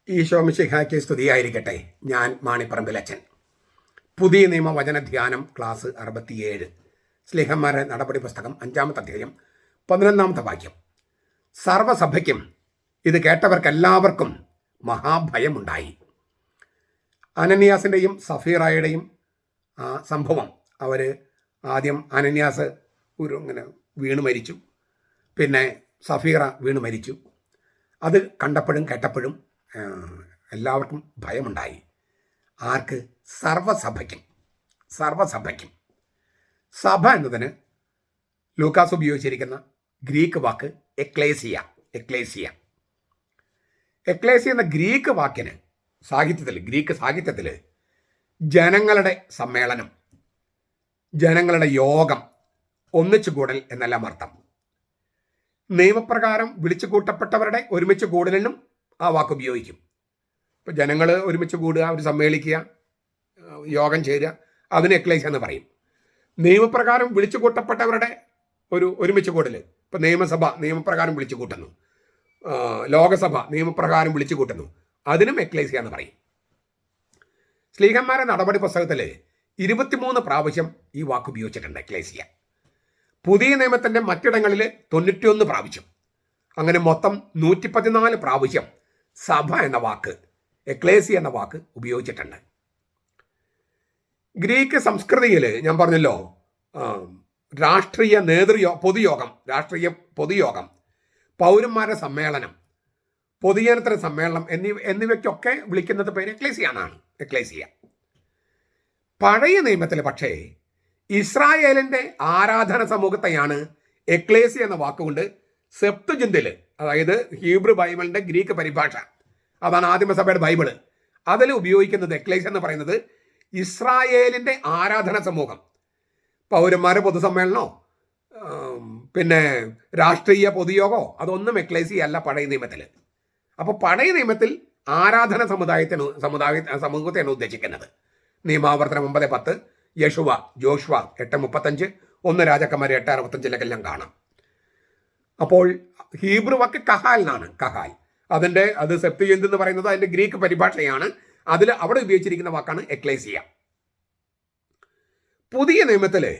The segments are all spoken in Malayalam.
ഈശോ മിശിഹായ്ക്ക് സ്തുതിയായിരിക്കട്ടെ. ഞാൻ മാണിപ്പറമ്പിലച്ചൻ. പുതിയ നിയമ വചന ധ്യാനം ക്ലാസ് 67, സ്ലീഹന്മാരുടെ നടപടി പുസ്തകം 5-ാമത്തെ അധ്യായം 11-ാമത്തെ വാക്യം. സർവ്വസഭയ്ക്കും ഇത് കേട്ടവർക്കെല്ലാവർക്കും മഹാഭയമുണ്ടായി. അനന്യാസിൻ്റെയും സഫീറായുടെയും സംഭവം. അവർ ആദ്യം അനന്യാസ് ഇങ്ങനെ വീണ് മരിച്ചു, പിന്നെ സഫീറ വീണ് മരിച്ചു. അത് കണ്ടപ്പോഴും കേട്ടപ്പോഴും എല്ലാവർക്കും ഭയമുണ്ടായി. ആർക്ക്? സർവ്വസഭയ്ക്കും. സഭ എന്നതിന് ലൂക്കാസ് ഉപയോഗിച്ചിരിക്കുന്ന ഗ്രീക്ക് വാക്ക് എക്ലേസിയ എന്ന ഗ്രീക്ക് വാക്കിന് ഗ്രീക്ക് സാഹിത്യത്തിൽ ജനങ്ങളുടെ സമ്മേളനം, ജനങ്ങളുടെ യോഗം, ഒന്നിച്ചുകൂടൽ എന്നെല്ലാം അർത്ഥം. നിയമപ്രകാരം വിളിച്ചു കൂട്ടപ്പെട്ടവരുടെ ഒരുമിച്ച് കൂടലിനും ആ വാക്ക് ഉപയോഗിക്കും. ഇപ്പം ജനങ്ങൾ ഒരുമിച്ച് കൂടുക, അവർ സമ്മേളിക്കുക, യോഗം ചേരുക, അതിന് എക്ലേസിയ എന്ന് പറയും. നിയമപ്രകാരം വിളിച്ചു കൂട്ടപ്പെട്ടവരുടെ ഒരുമിച്ച് കൂടൽ, ഇപ്പം നിയമപ്രകാരം വിളിച്ചു കൂട്ടുന്നു, ലോകസഭ നിയമപ്രകാരം വിളിച്ചു കൂട്ടുന്നു, അതിനും എക്ലേസിയ എന്ന് പറയും. സ്ലീഹന്മാരുടെ നടപടി പുസ്തകത്തിൽ 23 പ്രാവശ്യം ഈ വാക്ക് ഉപയോഗിച്ചിട്ടുണ്ട് എക്ലേസിയ. പുതിയ നിയമത്തിൻ്റെ മറ്റിടങ്ങളിൽ 91 പ്രാവശ്യം. അങ്ങനെ മൊത്തം 114 പ്രാവശ്യം സഭ എന്ന വാക്ക്, എക്ലേസി എന്ന വാക്ക് ഉപയോഗിച്ചിട്ടുണ്ട്. ഗ്രീക്ക് സംസ്കൃതിയിൽ ഞാൻ പറഞ്ഞല്ലോ, രാഷ്ട്രീയ പൊതുയോഗം, പൗരന്മാരുടെ സമ്മേളനം, പൊതുജനത്തിന്റെ സമ്മേളനം എന്നിവയ്ക്കൊക്കെ വിളിക്കുന്നത് പേര് എക്ലേസിയ. പഴയ നിയമത്തിൽ പക്ഷേ ഇസ്രായേലിന്റെ ആരാധന സമൂഹത്തെയാണ് എക്ലേസിയ എന്ന വാക്കുകൊണ്ട് സെപ്തുജിന്തിൽ, അതായത് ഹീബ്രു ബൈബിളിന്റെ ഗ്രീക്ക് പരിഭാഷ, അതാണ് ആദിമസഭയുടെ ബൈബിള്, അതിൽ ഉപയോഗിക്കുന്നത് എക്ലേസിയ എന്ന് പറയുന്നത് ഇസ്രായേലിന്റെ ആരാധന സമൂഹം. പൗരന്മാരുടെ പൊതുസമ്മേളനമോ പിന്നെ രാഷ്ട്രീയ പൊതുയോഗമോ അതൊന്നും എക്ലേസിയ അല്ല പഴയ നിയമത്തിൽ. അപ്പോൾ പഴയ നിയമത്തിൽ ആരാധന സമൂഹത്തെയാണ് ഉദ്ദേശിക്കുന്നത്. നിയമാവർത്തനം 9:10, ജോഷുവ 8:35, 1 രാജാക്കന്മാർ 8:65 കാണാം. അപ്പോൾ ഹീബ്രു വാക്ക് കഹാൽ എന്നാണ്. അത് സെപ്തുജിന്ത് എന്ന് പറയുന്നത് അതിന്റെ ഗ്രീക്ക് പരിഭാഷയാണ്. അവിടെ ഉപയോഗിച്ചിരിക്കുന്ന വാക്കാണ് എക്ലേസിയ. പുതിയ നിയമത്തില്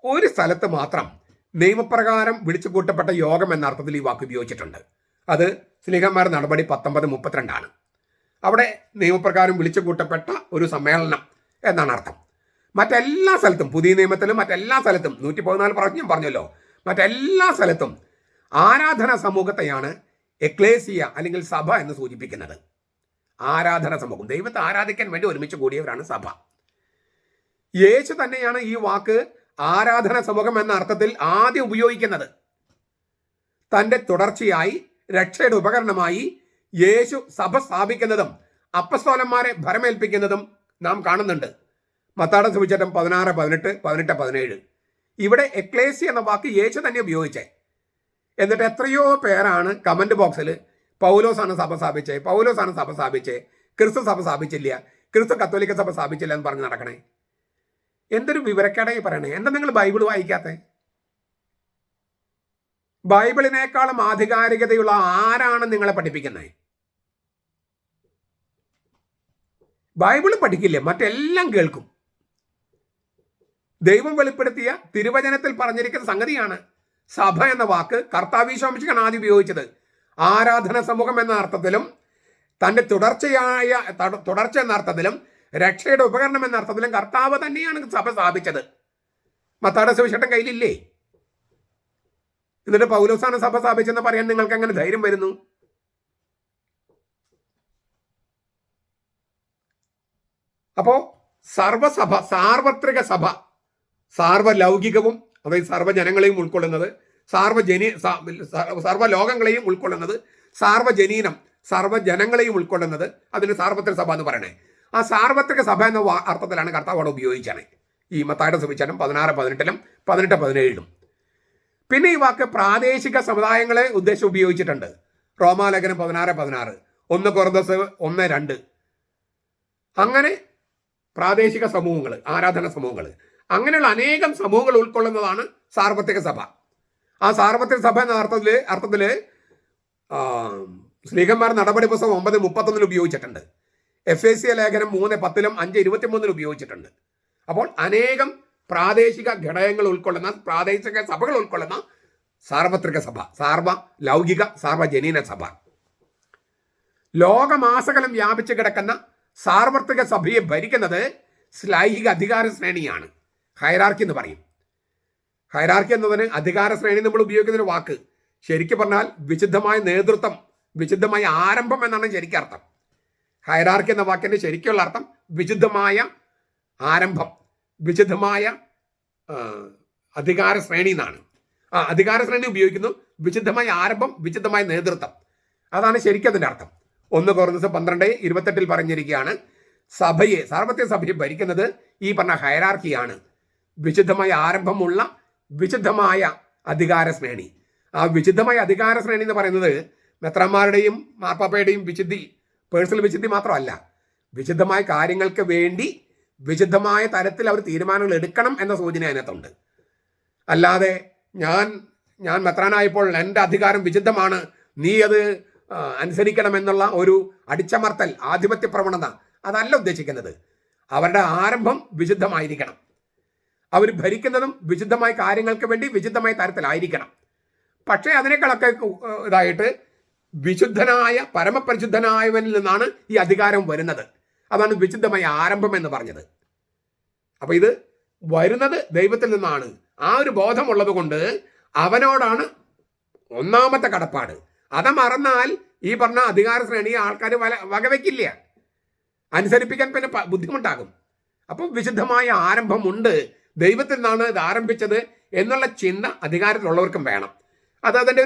ഒരു സ്ഥലത്ത് മാത്രം നിയമപ്രകാരം വിളിച്ചു കൂട്ടപ്പെട്ട യോഗം എന്ന അർത്ഥത്തിൽ ഈ വാക്ക് ഉപയോഗിച്ചിട്ടുണ്ട്. അത് സ്ലീഹന്മാരുടെ നടപടി 19:32 അവിടെ നിയമപ്രകാരം വിളിച്ചു കൂട്ടപ്പെട്ട ഒരു സമ്മേളനം എന്നാണ് അർത്ഥം. മറ്റെല്ലാ സ്ഥലത്തും, പുതിയ നിയമത്തിലും മറ്റെല്ലാ സ്ഥലത്തും 114 പ്രാവശ്യം പറഞ്ഞല്ലോ, മറ്റെല്ലാ സ്ഥലത്തും ആരാധന സമൂഹത്തെയാണ് എക്ലേസിയ അല്ലെങ്കിൽ സഭ എന്ന് സൂചിപ്പിക്കുന്നത്. ആരാധന സമൂഹം, ദൈവത്തെ ആരാധിക്കാൻ വേണ്ടി ഒരുമിച്ച് കൂടിയവരാണ് സഭ. യേശു തന്നെയാണ് ഈ വാക്ക് ആരാധന സമൂഹം എന്ന അർത്ഥത്തിൽ ആദ്യം ഉപയോഗിക്കുന്നത്. തൻ്റെ തുടർച്ചയായി രക്ഷയുടെ ഉപകരണമായി യേശു സഭ സ്ഥാപിക്കുന്നതും അപ്പസ്തോലന്മാരെ ഭരമേൽപ്പിക്കുന്നതും നാം കാണുന്നുണ്ട്. മത്തായിയുടെ സുവിശേഷം 16:18, 18:17. ഇവിടെ എക്ലേസി എന്ന വാക്ക് യേശു തന്നെ ഉപയോഗിച്ചേ. എന്നിട്ട് എത്രയോ പേരാണ് കമന്റ് ബോക്സിൽ പൗലോസാണ് സഭ സ്ഥാപിച്ചേ, ക്രിസ്തു സഭ സ്ഥാപിച്ചില്ല, ക്രിസ്തു കത്തോലിക്ക സഭ സ്ഥാപിച്ചില്ല എന്ന് പറഞ്ഞ് നടക്കണേ. എന്തൊരു വിവരക്കേടായി പറയണേ. എന്താ നിങ്ങൾ ബൈബിൾ വായിക്കാത്തെ? ബൈബിളിനേക്കാളും ആധികാരികതയുള്ള ആരാണ് നിങ്ങളെ പഠിപ്പിക്കുന്നത്? ബൈബിൾ പഠിക്കില്ലേ, മറ്റെല്ലാം കേൾക്കും. ദൈവം വെളിപ്പെടുത്തിയ തിരുവചനത്തിൽ പറഞ്ഞിരിക്കുന്ന സംഗതിയാണ്. സഭ എന്ന വാക്ക് കർത്താവ് ഈശോ മിശിഹായാണ് ആദ്യം ഉപയോഗിച്ചത്. ആരാധന സമൂഹം എന്ന അർത്ഥത്തിലും തൻ്റെ തുടർച്ച എന്ന അർത്ഥത്തിലും രക്ഷയുടെ ഉപകരണം എന്ന അർത്ഥത്തിലും കർത്താവ് തന്നെയാണ് സഭ സ്ഥാപിച്ചത്. മത്തായിയുടെ സുവിശേഷം കയ്യിലില്ലേ? എന്നിട്ട് പൗലോസാണ് സഭ സ്ഥാപിച്ചെന്ന് പറയാൻ നിങ്ങൾക്ക് എങ്ങനെ ധൈര്യം വരുന്നു? അപ്പോ സാർവത്രിക സഭ, സാർവലൗകികവും, അതായത് സർവ്വജനങ്ങളെയും ഉൾക്കൊള്ളുന്നത്, സർവ്വലോകങ്ങളെയും ഉൾക്കൊള്ളുന്നത്, സാർവജനീനം, സർവ്വജനങ്ങളെയും ഉൾക്കൊള്ളുന്നത്, അതിന് സാർവത്രിക സഭ എന്ന് പറയണേ. ആ സാർവത്രിക സഭ എന്ന അർത്ഥത്തിലാണ് കർത്താവ് അവിടെ ഉപയോഗിച്ചാണ് ഈ മത്തായിയുടെ സുവിശേഷം 16:18, 18:17. പിന്നെ ഈ വാക്ക് പ്രാദേശിക സമുദായങ്ങളെ ഉദ്ദേശിച്ച് ഉപയോഗിച്ചിട്ടുണ്ട്. റോമാലേഖനം 16:16, 1 കൊറിന്തോസ് 1:2. അങ്ങനെ പ്രാദേശിക സമൂഹങ്ങൾ, ആരാധന സമൂഹങ്ങൾ, അങ്ങനെയുള്ള അനേകം സമൂഹങ്ങൾ ഉൾക്കൊള്ളുന്നതാണ് സാർവത്രിക സഭ. ആ സാർവത്രിക സഭ എന്ന അർത്ഥത്തില് സ്ലീഹന്മാർ നടപടി പുസ്തകം 9:31 ഉപയോഗിച്ചിട്ടുണ്ട്. എഫേസ്യ ലേഖനം 3:10 5:23 ഉപയോഗിച്ചിട്ടുണ്ട്. അപ്പോൾ അനേകം പ്രാദേശിക ഘടകങ്ങൾ ഉൾക്കൊള്ളുന്ന, പ്രാദേശിക സഭകൾ ഉൾക്കൊള്ളുന്ന സാർവത്രിക സഭ, ലൗകിക സാർവജനീന സഭ, ലോകമാസകലം വ്യാപിച്ചു കിടക്കുന്ന സാർവത്രിക സഭയെ ഭരിക്കുന്നത് ശ്ലൈഹിക അധികാര ശ്രേണിയാണ്. ഹൈറാർക്കി എന്ന് പറയും. ഹൈറാർക്കി എന്നതിന് അധികാര ശ്രേണി നമ്മൾ ഉപയോഗിക്കുന്ന ഒരു വാക്ക് ശരിക്കും പറഞ്ഞാൽ വിശുദ്ധമായ നേതൃത്വം, വിശുദ്ധമായ ആരംഭം എന്നാണ് ശരിക്കും അർത്ഥം. ഹൈറാർക്കി എന്ന വാക്കിന്റെ ശരിക്കുള്ള അർത്ഥം വിശുദ്ധമായ ആരംഭം, വിശുദ്ധമായ അധികാര ശ്രേണി എന്നാണ്. അധികാര ശ്രേണി ഉപയോഗിക്കുന്നു, വിശുദ്ധമായ ആരംഭം, വിശുദ്ധമായ നേതൃത്വം, അതാണ് ശരിക്കും അതിൻ്റെ അർത്ഥം. 1 കൊറിന്തോസ് 12:28 പറഞ്ഞിരിക്കുകയാണ്, സഭയെ, സാർവത്രിക സഭയെ ഭരിക്കുന്നത് ഈ പറഞ്ഞ ഹൈറാർക്കിയാണ്. വിശുദ്ധമായ ആരംഭമുള്ള വിശുദ്ധമായ അധികാര ശ്രേണി. ആ വിശുദ്ധമായ അധികാര ശ്രേണി എന്ന് പറയുന്നത് മെത്രാന്മാരുടെയും മാർപ്പാപ്പയുടെയും വിശുദ്ധി, പേഴ്സണൽ വിശുദ്ധി മാത്രമല്ല, വിശുദ്ധമായ കാര്യങ്ങൾക്ക് വേണ്ടി വിശുദ്ധമായ തരത്തിൽ അവർ തീരുമാനങ്ങൾ എടുക്കണം എന്ന സൂചന അതിനകത്തുണ്ട്. അല്ലാതെ ഞാൻ മെത്രാനായപ്പോൾ എൻ്റെ അധികാരം വിശുദ്ധമാണ്, നീ അത് അനുസരിക്കണമെന്നുള്ള ഒരു അടിച്ചമർത്തൽ, ആധിപത്യ പ്രവണത, അതല്ല ഉദ്ദേശിക്കുന്നത്. അവരുടെ ആരംഭം വിശുദ്ധമായിരിക്കണം. അവർ ഭരിക്കുന്നതും വിശുദ്ധമായ കാര്യങ്ങൾക്ക് വേണ്ടി വിശുദ്ധമായ തരത്തിലായിരിക്കണം. പക്ഷേ അതിനേക്കാളൊക്കെ ഇതായിട്ട് വിശുദ്ധനായ, പരമപരിശുദ്ധനായവനിൽ നിന്നാണ് ഈ അധികാരം വരുന്നത്. അതാണ് വിശുദ്ധമായ ആരംഭം എന്ന് പറഞ്ഞത്. അപ്പൊ ഇത് വരുന്നത് ദൈവത്തിൽ നിന്നാണ്. ആ ഒരു ബോധമുള്ളത് കൊണ്ട് അവനോടാണ് ഒന്നാമത്തെ കടപ്പാട്. അത് മറന്നാൽ ഈ പറഞ്ഞ അധികാര ശ്രേണിയെ ആൾക്കാർ വകവയ്ക്കില്ല, അനുസരിപ്പിക്കാൻ പിന്നെ ബുദ്ധിമുട്ടാകും. അപ്പം വിശുദ്ധമായ ആരംഭമുണ്ട്, ദൈവത്തിൽ നിന്നാണ് ഇത് ആരംഭിച്ചത് എന്നുള്ള ചിന്ത അധികാരത്തിലുള്ളവർക്കും വേണം. അത് അതിൻ്റെ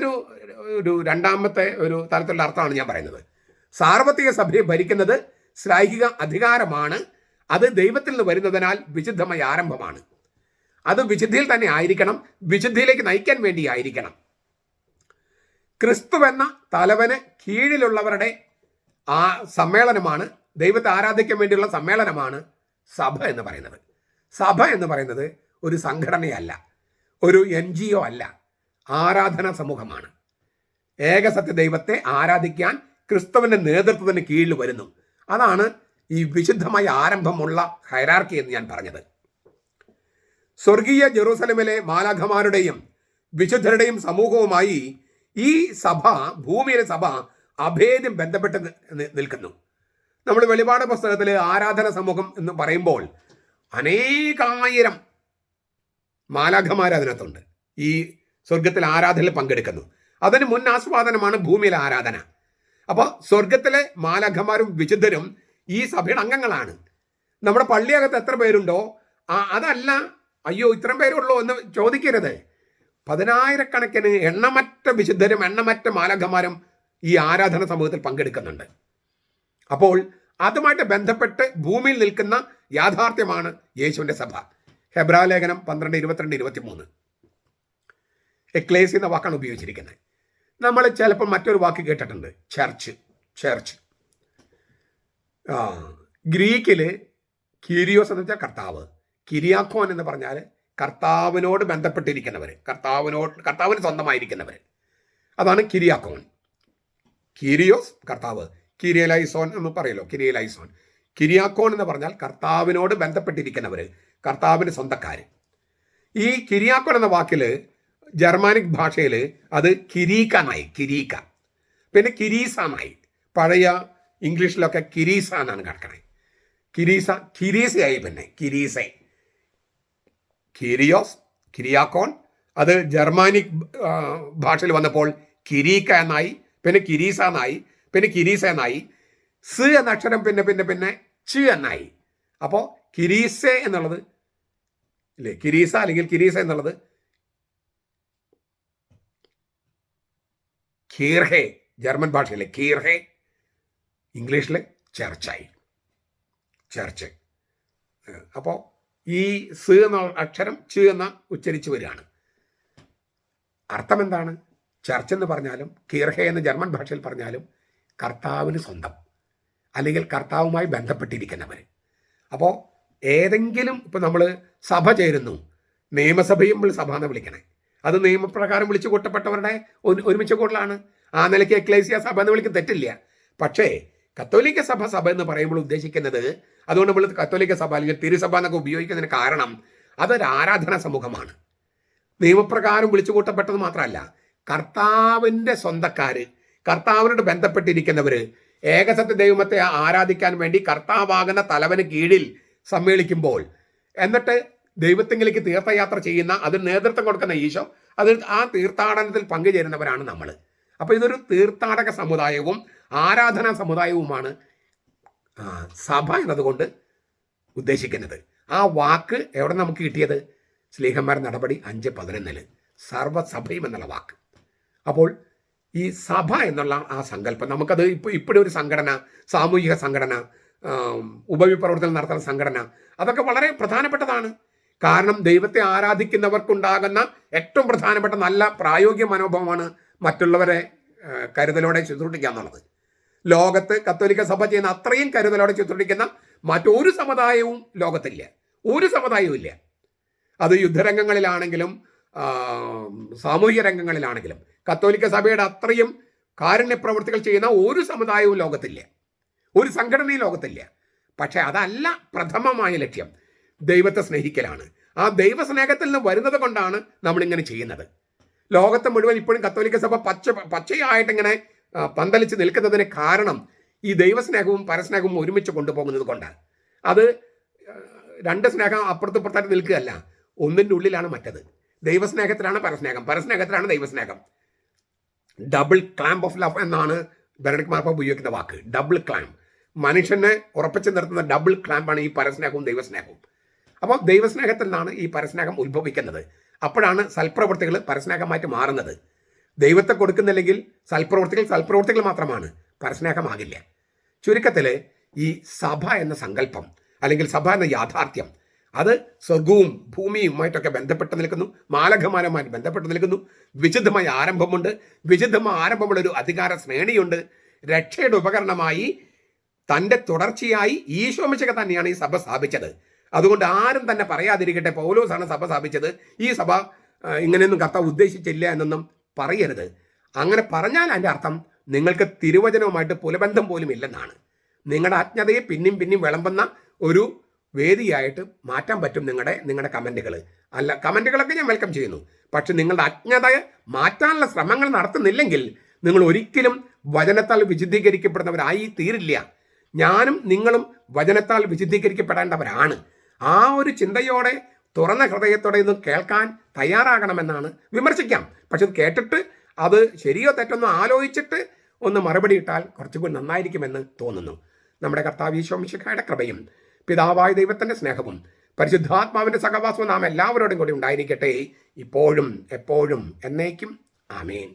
ഒരു രണ്ടാമത്തെ ഒരു തരത്തിലുള്ള അർത്ഥമാണ് ഞാൻ പറയുന്നത്. സാർവത്രിക സഭയെ ഭരിക്കുന്നത് ശ്ലൈഹിക അധികാരമാണ്. അത് ദൈവത്തിൽ നിന്ന് വരുന്നതിനാൽ വിശുദ്ധമായ ആരംഭമാണ്. അത് വിശുദ്ധിയിൽ തന്നെ ആയിരിക്കണം, വിശുദ്ധിയിലേക്ക് നയിക്കാൻ വേണ്ടി ആയിരിക്കണം. ക്രിസ്തു എന്ന തലവന് കീഴിലുള്ളവരുടെ ആ സമ്മേളനമാണ്, ദൈവത്തെ ആരാധിക്കാൻ വേണ്ടിയുള്ള സമ്മേളനമാണ് സഭ എന്ന് പറയുന്നത്. സഭ എന്ന് പറയുന്നത് ഒരു സംഘടനയല്ല, ഒരു NGO അല്ല, ആരാധനാ സമൂഹമാണ്. ഏകസത്യ ദൈവത്തെ ആരാധിക്കാൻ ക്രിസ്തുവിൻ്റെ നേതൃത്വത്തിന് കീഴിൽ വരുന്നു. അതാണ് ഈ വിശുദ്ധമായ ആരംഭമുള്ള ഹൈറാർക്കി എന്ന് ഞാൻ പറഞ്ഞത്. സ്വർഗീയ ജെറൂസലമിലെ മാലാഖമാരുടെയും വിശുദ്ധരുടെയും സമൂഹവുമായി ഈ സഭ, ഭൂമിയിലെ സഭ അഭേദ്യം ബന്ധപ്പെട്ട് നിൽക്കുന്നു. നമ്മൾ വെളിപാട് പുസ്തകത്തിൽ ആരാധന സമൂഹം എന്ന് പറയുമ്പോൾ അനേകായിരം മാലാഖമാർ അതിനകത്തുണ്ട്. ഈ സ്വർഗത്തിൽ ആരാധനയിൽ പങ്കെടുക്കുന്നു. അതിന് മുൻ ആസ്വാദനമാണ് ഭൂമിയിലെ ആരാധന. അപ്പോൾ സ്വർഗത്തിലെ മാലാഖമാരും വിശുദ്ധരും ഈ സഭയുടെ അംഗങ്ങളാണ്. നമ്മുടെ പള്ളിയകത്ത് എത്ര പേരുണ്ടോ അതല്ല, അയ്യോ ഇത്രയും പേരുള്ളൂ എന്ന് ചോദിക്കരുത്. 10,000-കണക്കിന് എണ്ണമറ്റ വിശുദ്ധരും എണ്ണമറ്റ മാലാഖമാരും ഈ ആരാധന സമൂഹത്തിൽ പങ്കെടുക്കുന്നുണ്ട്. അപ്പോൾ അതുമായിട്ട് ബന്ധപ്പെട്ട് ഭൂമിയിൽ നിൽക്കുന്ന യാഥാർത്ഥ്യമാണ് യേശുവിൻ്റെ സഭ. ഹെബ്രായലേഖനം 12:22-23 എക്ലേസി എന്ന വാക്കാണ് ഉപയോഗിച്ചിരിക്കുന്നത്. നമ്മൾ ചിലപ്പോൾ മറ്റൊരു വാക്ക് കേട്ടിട്ടുണ്ട്, ചർച്ച്. ഗ്രീക്കിൽ കീരിയോസ് എന്ന് വെച്ചാൽ കർത്താവ്, കിരിയാക്കോൻ എന്ന് പറഞ്ഞാൽ കർത്താവിനോട് ബന്ധപ്പെട്ടിരിക്കുന്നവർ, കർത്താവിന് സ്വന്തമായിരിക്കുന്നവർ, അതാണ് കിരിയാക്കോൻ. കീരിയോസ് കർത്താവ്, കിരിയലൈസോൻ എന്ന് പറയല്ലോ, കിരിയാക്കോൻ എന്ന് പറഞ്ഞാൽ കർത്താവിനോട് ബന്ധപ്പെട്ടിരിക്കുന്നവർ, കർത്താവിന് സ്വന്തക്കാർ. ഈ കിരിയാക്കോൻ എന്ന വാക്കിൽ ജർമാനിക് ഭാഷയിൽ അത് കിരീക്ക, പിന്നെ കിരീസാനായി. പഴയ ഇംഗ്ലീഷിലൊക്കെ കിരീസ എന്നാണ് കിടക്കണേ. കിരീസയായി, പിന്നെ കിരിയോസ്, കിരിയാക്കോൻ. അത് ജർമാനിക് ഭാഷയിൽ വന്നപ്പോൾ കിരീക്ക എന്നായി, പിന്നെ കിരീസ എന്നായി, പിന്നെ കിരീസ എന്നായി. സ് എന്ന അക്ഷരം പിന്നെ ച് എന്നായി. അപ്പോൾ കിരീസെ എന്നുള്ളത് ഇല്ലേ, കിരീസ അല്ലെങ്കിൽ കിരീസ എന്നുള്ളത് കീർഹെ, ജർമ്മൻ ഭാഷയിലെ കീർഹെ, ഇംഗ്ലീഷിൽ ചർച്ചായി, ചർച്ച്. അപ്പോൾ ഈ സ് എന്ന അക്ഷരം ച് എന്ന ഉച്ചരിച്ച് വരികയാണ്. അർത്ഥം എന്താണ്? ചർച്ച് എന്ന് പറഞ്ഞാലും കീർഹെ എന്ന് ജർമ്മൻ ഭാഷയിൽ പറഞ്ഞാലും കർത്താവിന് സ്വന്തം, അല്ലെങ്കിൽ കർത്താവുമായി ബന്ധപ്പെട്ടിരിക്കുന്നവർ. അപ്പോൾ ഏതെങ്കിലും ഇപ്പോൾ നമ്മൾ സഭ ചേരുന്നു, നിയമസഭയും സഭ എന്ന് വിളിക്കണേ, അത് നിയമപ്രകാരം വിളിച്ചു കൂട്ടപ്പെട്ടവരുടെ ഒരുമിച്ച് കൂടലാണ്. ആ നിലയ്ക്ക് എക്ലേസിയ സഭ എന്ന് വിളിക്കുന്ന തെറ്റില്ല. പക്ഷേ കത്തോലിക്ക സഭ എന്ന് പറയുമ്പോൾ ഉദ്ദേശിക്കുന്നത്, അതുകൊണ്ട് നമ്മൾ കത്തോലിക്ക സഭ അല്ലെങ്കിൽ തിരുസഭ എന്നൊക്കെ ഉപയോഗിക്കുന്നതിന് കാരണം അതൊരു ആരാധനാ സമൂഹമാണ്. നിയമപ്രകാരം വിളിച്ചു കൂട്ടപ്പെട്ടത് മാത്രമല്ല, കർത്താവിൻ്റെ സ്വന്തക്കാർ, കർത്താവിനോട് ബന്ധപ്പെട്ടിരിക്കുന്നവർ ഏകസത്യ ദൈവത്തെ ആരാധിക്കാൻ വേണ്ടി കർത്താവാകുന്ന തലവന് കീഴിൽ സമ്മേളിക്കുമ്പോൾ, എന്നിട്ട് ദൈവത്തിങ്കിലേക്ക് തീർത്ഥയാത്ര ചെയ്യുന്ന, അതിന് നേതൃത്വം കൊടുക്കുന്ന ഈശോ, ആ തീർത്ഥാടനത്തിൽ പങ്കുചേരുന്നവരാണ് നമ്മൾ. അപ്പോൾ ഇതൊരു തീർത്ഥാടക സമുദായവും ആരാധനാ സമുദായവുമാണ് സഭ എന്നതുകൊണ്ട് ഉദ്ദേശിക്കുന്നത്. ആ വാക്ക് എവിടെ നമുക്ക് കിട്ടിയത്? ശ്ലീഹന്മാർ നടപടി 5:11 സർവ്വസഭയും എന്നുള്ള വാക്ക്. അപ്പോൾ ഈ സഭ എന്നുള്ള ആ സങ്കല്പം നമുക്കത് ഇപ്പോഴും ഒരു സംഘടന, സാമൂഹിക സംഘടന, ഉപവിപ്രവർത്തനം നടത്തുന്ന സംഘടന, അതൊക്കെ വളരെ പ്രധാനപ്പെട്ടതാണ്. കാരണം ദൈവത്തെ ആരാധിക്കുന്നവർക്കുണ്ടാകുന്ന ഏറ്റവും പ്രധാനപ്പെട്ട നല്ല പ്രായോഗിക മനോഭാവമാണ് മറ്റുള്ളവരെ കരുതലോടെ ശുശ്രൂഷിക്കുക എന്നുള്ളത്. ലോകത്ത് കത്തോലിക്ക സഭ ചെയ്യുന്ന അത്രയും കരുതലോടെ ശുശ്രൂഷിക്കുന്ന മറ്റൊരു സമുദായവും ലോകത്തില്ല, ഒരു സമുദായവും ഇല്ല. അത് യുദ്ധരംഗങ്ങളിലാണെങ്കിലും സാമൂഹിക രംഗങ്ങളിലാണെങ്കിലും കത്തോലിക്ക സഭയുടെ അത്രയും കാരുണ്യ പ്രവൃത്തികൾ ചെയ്യുന്ന ഒരു സമുദായവും ലോകത്തില്ല, ഒരു സംഘടനയും ലോകത്തില്ല. പക്ഷെ അതല്ല പ്രഥമമായ ലക്ഷ്യം. ദൈവത്തെ സ്നേഹിക്കലാണ്. ആ ദൈവസ്നേഹത്തിൽ നിന്ന് വരുന്നത് കൊണ്ടാണ് നമ്മളിങ്ങനെ ചെയ്യുന്നത്. ലോകത്തെ മുഴുവൻ ഇപ്പോഴും കത്തോലിക്ക സഭ പച്ചയായിട്ടിങ്ങനെ പന്തലിച്ച് നിൽക്കുന്നതിന് കാരണം ഈ ദൈവസ്നേഹവും പരസ്നേഹവും ഒരുമിച്ച് കൊണ്ടുപോകുന്നത് കൊണ്ടാണ്. അത് രണ്ട് സ്നേഹം അപ്പുറത്തുപ്പുറത്തായിട്ട് നിൽക്കുകയല്ല, ഒന്നിൻ്റെ ഉള്ളിലാണ് മറ്റത്. ദൈവസ്നേഹത്തിലാണ് പരസ്നേഹം, പരസ്നേഹത്തിലാണ് ദൈവസ്നേഹം. ഡബിൾ ക്ലാമ്പ് ഓഫ് ലവ് എന്നാണ് ബെനഡിക്ട് മാർപ്പാപ്പ ഉപയോഗിക്കുന്ന വാക്ക്. ഡബിൾ ക്ലാമ്പ്, മനുഷ്യനെ ഉറപ്പിച്ച് നിർത്തുന്ന ഡബിൾ ക്ലാമ്പാണ് ഈ പരസ്നേഹവും ദൈവസ്നേഹവും. അപ്പോൾ ദൈവസ്നേഹത്തിൽ നിന്നാണ് ഈ പരസ്നേഹം ഉത്ഭവിക്കുന്നത്. അപ്പോഴാണ് സൽപ്രവൃത്തികൾ പരസ്നേഹമായിട്ട് മാറുന്നത്. ദൈവത്തെ കൊടുക്കുന്നില്ലെങ്കിൽ സൽപ്രവൃത്തികൾ മാത്രമാണ്, പരസ്നേഹമാകില്ല. ചുരുക്കത്തിൽ ഈ സഭ എന്ന സങ്കല്പം അല്ലെങ്കിൽ സഭ എന്ന യാഥാർത്ഥ്യം അത് സ്വർഗവും ഭൂമിയുമായിട്ടൊക്കെ ബന്ധപ്പെട്ട് നിൽക്കുന്നു, മാലഖമാനമായി ബന്ധപ്പെട്ട് നിൽക്കുന്നു. വിശുദ്ധമായ ആരംഭമുണ്ട്, വിശുദ്ധമായ ആരംഭമുള്ളൊരു അധികാര ശ്രേണിയുണ്ട്. രക്ഷയുടെ ഉപകരണമായി തൻ്റെ തുടർച്ചയായി ഈശോ മിശിഹ തന്നെയാണ് ഈ സഭ സ്ഥാപിച്ചത്. അതുകൊണ്ട് ആരും തന്നെ പറയാതിരിക്കട്ടെ പൗലോസാണ് സഭ സ്ഥാപിച്ചത്, ഈ സഭ ഇങ്ങനെയൊന്നും കർത്താവ് ഉദ്ദേശിച്ചില്ല എന്നൊന്നും പറയരുത്. അങ്ങനെ പറഞ്ഞാൽ അതിൻ്റെ അർത്ഥം നിങ്ങൾക്ക് തിരുവചനവുമായിട്ട് പുലബന്ധം പോലും ഇല്ലെന്നാണ്. നിങ്ങളുടെ അജ്ഞതയെ പിന്നെയും വിളമ്പുന്ന ഒരു വേദിയായിട്ട് മാറ്റാൻ പറ്റും നിങ്ങളുടെ കമൻറ്റുകൾ. അല്ല, കമൻറ്റുകളൊക്കെ ഞാൻ വെൽക്കം ചെയ്യുന്നു. പക്ഷെ നിങ്ങളുടെ അജ്ഞതയെ മാറ്റാനുള്ള ശ്രമങ്ങൾ നടത്തുന്നില്ലെങ്കിൽ നിങ്ങൾ ഒരിക്കലും വചനത്താൽ വിശുദ്ധീകരിക്കപ്പെടുന്നവരായി തീരില്ല. ഞാനും നിങ്ങളും വചനത്താൽ വിശുദ്ധീകരിക്കപ്പെടേണ്ടവരാണ്. ആ ഒരു ചിന്തയോടെ തുറന്ന ഹൃദയത്തോടെ ഇത് കേൾക്കാൻ തയ്യാറാകണമെന്നാണ്. വിമർശിക്കാം, പക്ഷെ കേട്ടിട്ട് അത് ശരിയോ തെറ്റൊന്നോ ആലോചിച്ചിട്ട് ഒന്ന് മറുപടി ഇട്ടാൽ കുറച്ചുകൂടി നന്നായിരിക്കുമെന്ന് തോന്നുന്നു. നമ്മുടെ കർത്താവ് ഈശോ മിശിഹായുടെ കൃപയും പിതാവായ ദൈവത്തിൻ്റെ സ്നേഹവും പരിശുദ്ധാത്മാവിൻ്റെ സഹവാസവും നാം എല്ലാവരോടും കൂടി ഉണ്ടായിരിക്കട്ടെ, ഇപ്പോഴും എപ്പോഴും എന്നേക്കും. ആമേൻ.